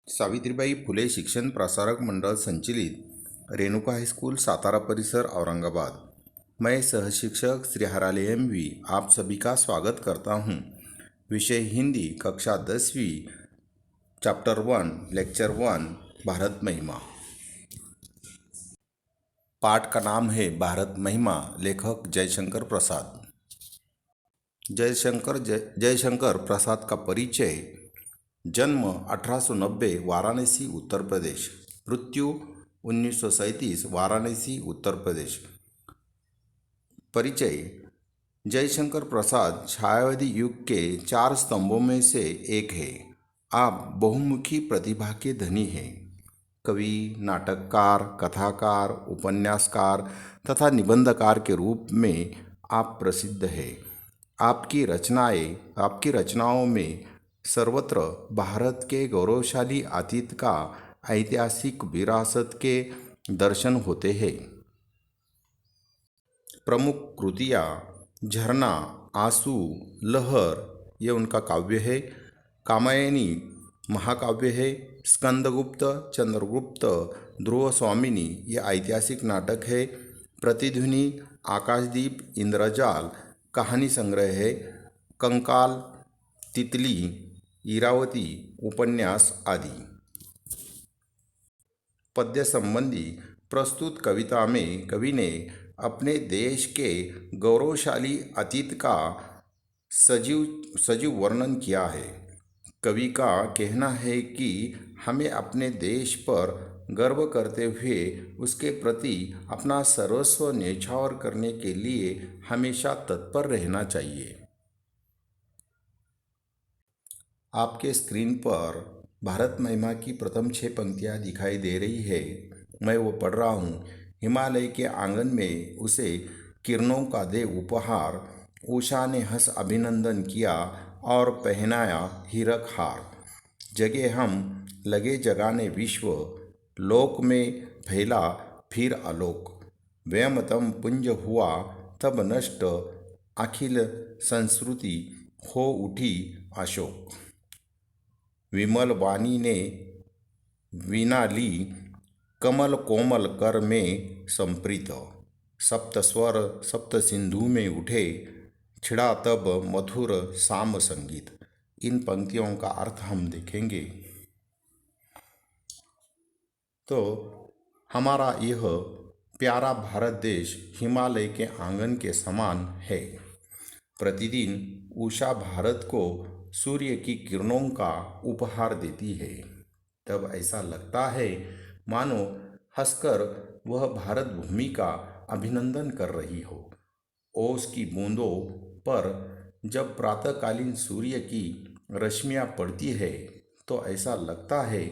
सावित्रीबाई फुले शिक्षण प्रसारक मंडल संचालित रेणुका हाईस्कूल सातारा परिसर औरंगाबाद। मैं सहशिक्षक श्री हराले एम.वी. आप सभी का स्वागत करता हूं। विषय हिंदी, कक्षा 10वीं, चैप्टर 1, लेक्चर 1, भारत महिमा। पाठ का नाम है भारत महिमा। लेखक जयशंकर प्रसाद। जयशंकर प्रसाद का परिचय। जन्म 1890 वाराणसी उत्तर प्रदेश। मृत्यु 1937 वाराणसी उत्तर प्रदेश। परिचय। जयशंकर प्रसाद छायावादी युग के 4 स्तंभों में से एक है। आप बहुमुखी प्रतिभा के धनी हैं। कवि, नाटककार, कथाकार, उपन्यासकार तथा निबंधकार के रूप में आप प्रसिद्ध हैं। आपकी रचनाओं में सर्वत्र भारत के गौरवशाली अतीत का ऐतिहासिक विरासत के दर्शन होते हैं। प्रमुख कृतियाँ झरना, आंसू, लहर ये उनका काव्य है। कामायनी महाकाव्य है। स्कंदगुप्त, चंद्रगुप्त, ध्रुव स्वामिनी ये ऐतिहासिक नाटक है। प्रतिध्वनि, आकाशदीप, इंद्रजाल कहानी संग्रह है। कंकाल, तितली, इरावती उपन्यास आदि। पद्य संबंधी प्रस्तुत कविता में कवि ने अपने देश के गौरवशाली अतीत का सजीव वर्णन किया है। कवि का कहना है कि हमें अपने देश पर गर्व करते हुए उसके प्रति अपना सर्वस्व न्यौछावर करने के लिए हमेशा तत्पर रहना चाहिए। आपके स्क्रीन पर भारत महिमा की प्रथम 6 पंक्तियाँ दिखाई दे रही है। मैं वो पढ़ रहा हूँ। हिमालय के आंगन में उसे किरणों का दे उपहार, उषा ने हंस अभिनंदन किया और पहनाया हीरक हार। जगे हम लगे जगाने विश्व, लोक में फैला फिर आलोक। व्यमतम पुंज हुआ तब नष्ट, अखिल संस्कृति हो उठी अशोक। विमल वाणी ने वीणा ली, कमल कोमल कर में संप्रीत। सप्त स्वर सप्त सिंधु में उठे, छिड़ा तब मधुर साम संगीत। इन पंक्तियों का अर्थ हम देखेंगे। तो हमारा यह प्यारा भारत देश हिमालय के आंगन के समान है। प्रतिदिन उषा भारत को सूर्य की किरणों का उपहार देती है। तब ऐसा लगता है मानो हंसकर वह भारत भूमि का अभिनंदन कर रही हो। ओस की बूंदों पर जब प्रातःकालीन सूर्य की रश्मियाँ पड़ती है तो ऐसा लगता है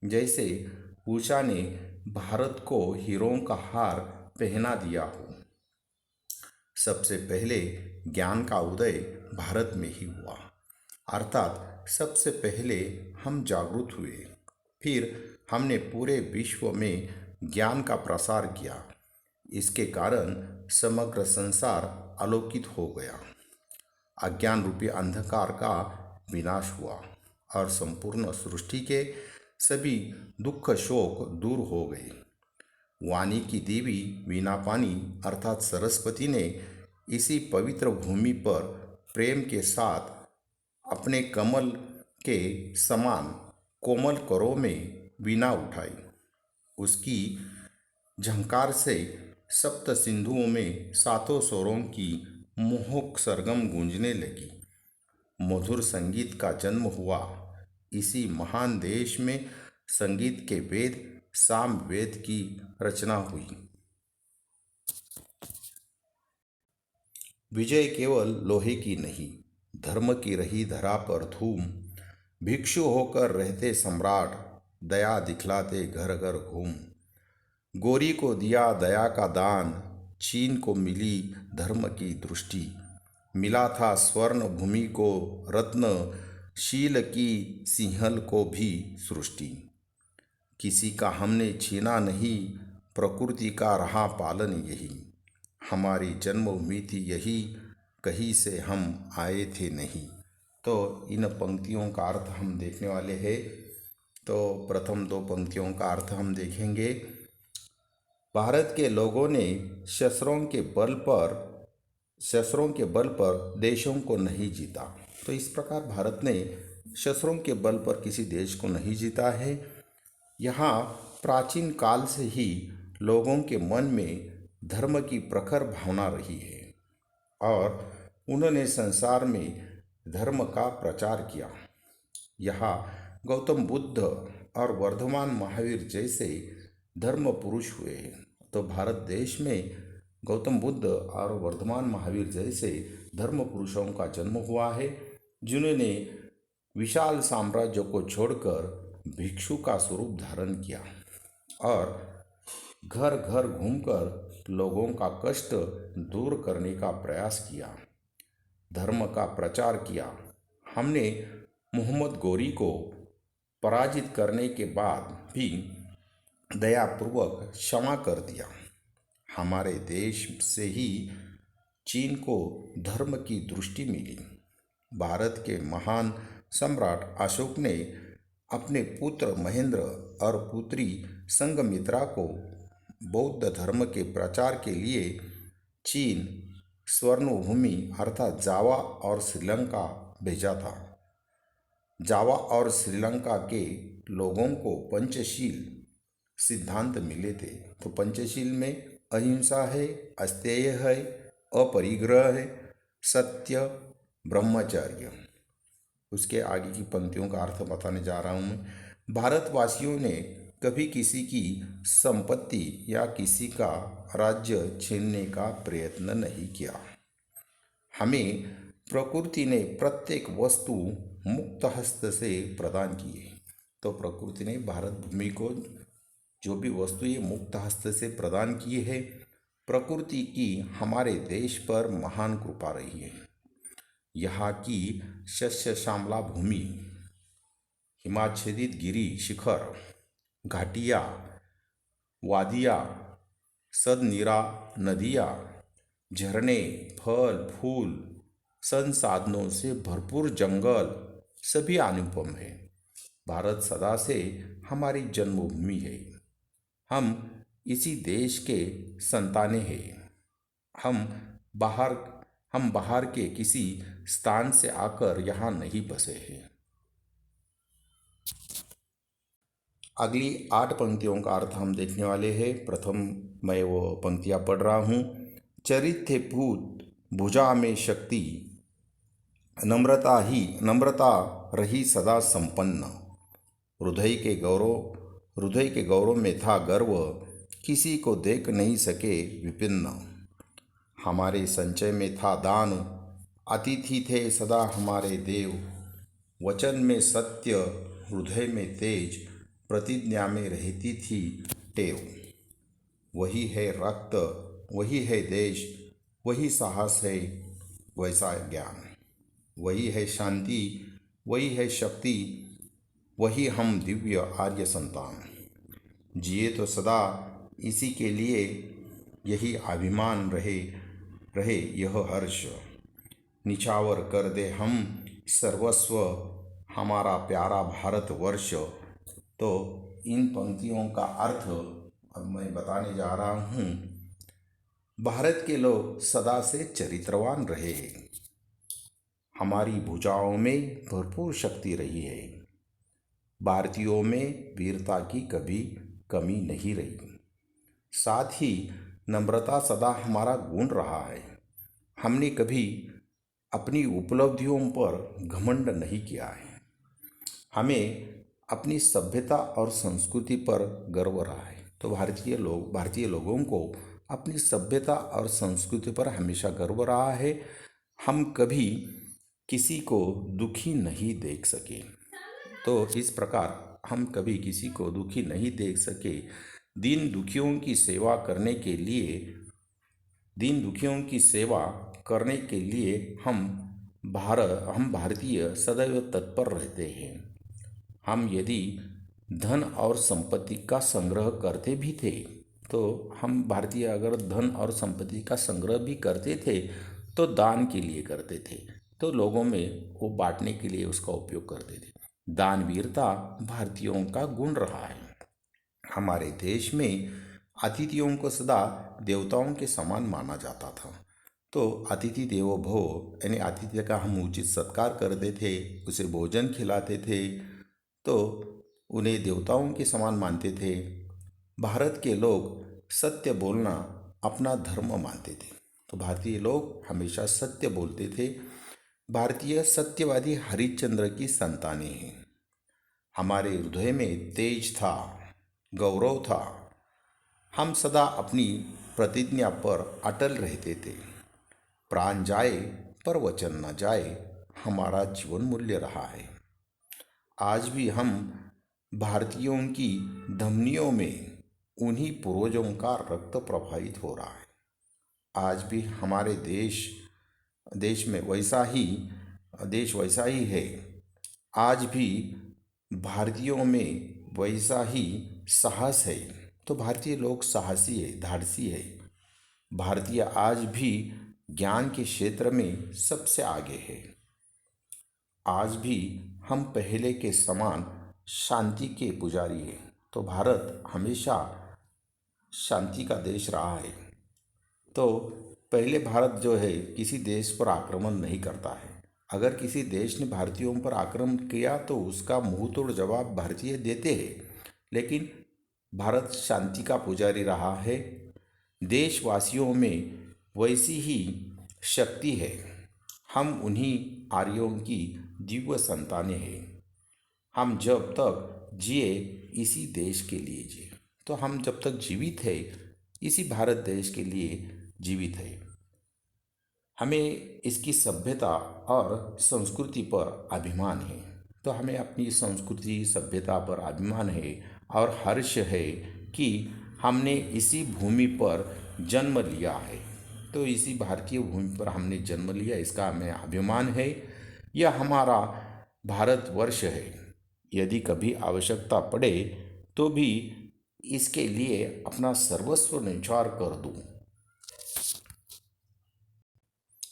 जैसे उषा ने भारत को हीरों का हार पहना दिया हो। सबसे पहले ज्ञान का उदय भारत में ही हुआ, अर्थात सबसे पहले हम जागरूक हुए, फिर हमने पूरे विश्व में ज्ञान का प्रसार किया। इसके कारण समग्र संसार आलोकित हो गया। अज्ञान रूपी अंधकार का विनाश हुआ और संपूर्ण सृष्टि के सभी दुख शोक दूर हो गए। वाणी की देवी वीणापानी अर्थात सरस्वती ने इसी पवित्र भूमि पर प्रेम के साथ अपने कमल के समान कोमल करों में वीणा उठाई। उसकी झंकार से सप्त सिंधुओं में 7 स्वरों की मोहक सरगम गूंजने लगी। मधुर संगीत का जन्म हुआ। इसी महान देश में संगीत के वेद साम वेद की रचना हुई। विजय केवल लोहे की नहीं, धर्म की रही धरा पर धूम। भिक्षु होकर रहते सम्राट, दया दिखलाते घर घर घूम। गोरी को दिया दया का दान, चीन को मिली धर्म की दृष्टि। मिला था स्वर्ण भूमि को रत्न, शील की सिंहल को भी सृष्टि। किसी का हमने छीना नहीं, प्रकृति का रहा पालन यही। हमारी जन्मभूमि थी यही, कहीं से हम आए थे नहीं। तो इन पंक्तियों का अर्थ हम देखने वाले हैं। तो प्रथम दो पंक्तियों का अर्थ हम देखेंगे। भारत के लोगों ने शस्त्रों के बल पर देशों को नहीं जीता। तो इस प्रकार भारत ने शस्त्रों के बल पर किसी देश को नहीं जीता है। यहाँ प्राचीन काल से ही लोगों के मन में धर्म की प्रखर भावना रही है और उन्होंने संसार में धर्म का प्रचार किया। यहाँ गौतम बुद्ध और वर्धमान महावीर जैसे धर्म पुरुष हुए हैं। तो भारत देश में गौतम बुद्ध और वर्धमान महावीर जैसे धर्म पुरुषों का जन्म हुआ है, जिन्होंने विशाल साम्राज्य को छोड़कर भिक्षु का स्वरूप धारण किया और घर घर घूमकर लोगों का कष्ट दूर करने का प्रयास किया, धर्म का प्रचार किया। हमने मोहम्मद गोरी को पराजित करने के बाद भी दयापूर्वक क्षमा कर दिया। हमारे देश से ही चीन को धर्म की दृष्टि मिली। भारत के महान सम्राट अशोक ने अपने पुत्र महेंद्र और पुत्री संघमित्रा को बौद्ध धर्म के प्रचार के लिए चीन स्वर्णभूमि अर्थात जावा और श्रीलंका भेजा था। जावा और श्रीलंका के लोगों को पंचशील सिद्धांत मिले थे। तो पंचशील में अहिंसा है, अस्तेय है, अपरिग्रह है, सत्य, ब्रह्मचर्य। उसके आगे की पंक्तियों का अर्थ बताने जा रहा हूँ मैं। भारतवासियों ने कभी किसी की संपत्ति या किसी का राज्य छीनने का प्रयत्न नहीं किया। हमें प्रकृति ने प्रत्येक वस्तु मुक्त हस्त से प्रदान की है। तो प्रकृति ने भारत भूमि को जो भी वस्तु ये मुक्त हस्त से प्रदान की है, प्रकृति की हमारे देश पर महान कृपा रही है। यहाँ की शस्य श्यामला भूमि, हिमाच्छादित गिरी शिखर, घाटियाँ, वादियाँ, सदनिरा नदियाँ, झरने, फल फूल, संसाधनों से भरपूर जंगल सभी अनुपम है। भारत सदा से हमारी जन्मभूमि है। हम इसी देश के संताने हैं। हम बाहर के किसी स्थान से आकर यहाँ नहीं बसे हैं। अगली 8 पंक्तियों का अर्थ हम देखने वाले हैं। प्रथम मैं वो पंक्तियाँ पढ़ रहा हूँ। चरित थे पूत भुजा में शक्ति, नम्रता रही सदा संपन्न। हृदय के गौरव में था गर्व, किसी को देख नहीं सके विपिन्न। हमारे संचय में था दान, अतिथि थे सदा हमारे देव। वचन में सत्य, हृदय में तेज, प्रतिज्ञा में रहती थी टेव। वही है रक्त, वही है देश, वही साहस है, वैसा ज्ञान। वही है शांति, वही है शक्ति, वही हम दिव्य आर्य संतान। जिए तो सदा इसी के लिए, यही अभिमान रहे यह हर्ष। निछावर कर दे हम सर्वस्व, हमारा प्यारा भारतवर्ष। तो इन पंक्तियों का अर्थ अब मैं बताने जा रहा हूँ। भारत के लोग सदा से चरित्रवान रहे, हमारी भुजाओं में भरपूर शक्ति रही है। भारतीयों में वीरता की कभी कमी नहीं रही। साथ ही नम्रता सदा हमारा गुण रहा है। हमने कभी अपनी उपलब्धियों पर घमंड नहीं किया है। हमें अपनी सभ्यता और संस्कृति पर गर्व रहा है। तो भारतीय लोगों को अपनी सभ्यता और संस्कृति पर हमेशा गर्व रहा है। हम कभी किसी को दुखी नहीं देख सके। तो इस प्रकार हम कभी किसी को दुखी नहीं देख सके। दीन दुखियों की सेवा करने के लिए हम भारतीय सदैव तत्पर रहते हैं। हम यदि धन और संपत्ति का संग्रह करते भी थे, तो हम भारतीय अगर धन और संपत्ति का संग्रह भी करते थे तो दान के लिए करते थे। तो लोगों में वो बांटने के लिए उसका उपयोग करते थे। दानवीरता भारतीयों का गुण रहा है। हमारे देश में अतिथियों को सदा देवताओं के समान माना जाता था। तो अतिथि देवो भव यानी अतिथि का हम उचित सत्कार करते थे, उसे भोजन खिलाते थे, तो उन्हें देवताओं के समान मानते थे। भारत के लोग सत्य बोलना अपना धर्म मानते थे, तो भारतीय लोग हमेशा सत्य बोलते थे। भारतीय सत्यवादी हरिश्चंद्र की संतानें हैं। हमारे हृदय में तेज था, गौरव था। हम सदा अपनी प्रतिज्ञा पर अटल रहते थे। प्राण जाए पर वचन न जाए, हमारा जीवन मूल्य रहा है। आज भी हम भारतीयों की धमनियों में उन्हीं पूर्वजों का रक्त प्रवाहित हो रहा है। आज भी हमारे देश में देश वैसा ही है। आज भी भारतीयों में वैसा ही साहस है। तो भारतीय लोग साहसी है, धाड़सी है। भारतीय आज भी ज्ञान के क्षेत्र में सबसे आगे है। आज भी हम पहले के समान शांति के पुजारी हैं। तो भारत हमेशा शांति का देश रहा है। तो पहले भारत जो है किसी देश पर आक्रमण नहीं करता है। अगर किसी देश ने भारतीयों पर आक्रमण किया तो उसका मुंह तोड़ जवाब भारतीय देते हैं। लेकिन भारत शांति का पुजारी रहा है। देशवासियों में वैसी ही शक्ति है। हम उन्हीं आर्यों की दिव्य संतानें हैं। हम जब तक जिए इसी देश के लिए जिए। तो हम जब तक जीवित है इसी भारत देश के लिए जीवित है। हमें इसकी सभ्यता और संस्कृति पर अभिमान है। तो हमें अपनी संस्कृति सभ्यता पर अभिमान है और हर्ष है कि हमने इसी भूमि पर जन्म लिया है। तो इसी भारतीय भूमि पर हमने जन्म लिया, इसका हमें अभिमान है। यह हमारा भारतवर्ष है। यदि कभी आवश्यकता पड़े तो भी इसके लिए अपना सर्वस्व न्यौछावर कर दूं।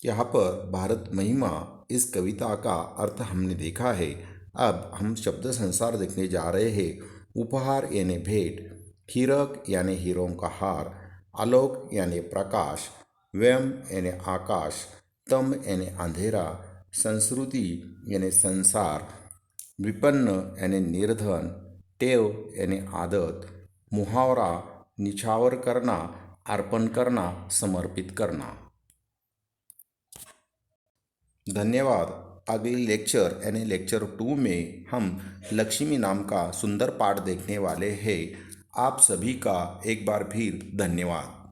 यहाँ पर भारत महिमा इस कविता का अर्थ हमने देखा है। अब हम शब्द संसार देखने जा रहे हैं। उपहार यानी भेंट, हीरक यानी हीरों का हार, आलोक यानी प्रकाश, व्यम यानी आकाश, तम यानी अंधेरा, संस्कृति यानी संसार, विपन्न यानी निर्धन, टेव यानी आदत, मुहावरा निछावर करना, अर्पण करना, समर्पित करना। धन्यवाद। अगले लेक्चर यानी लेक्चर 2 में हम लक्ष्मी नाम का सुंदर पाठ देखने वाले हैं। आप सभी का एक बार फिर धन्यवाद।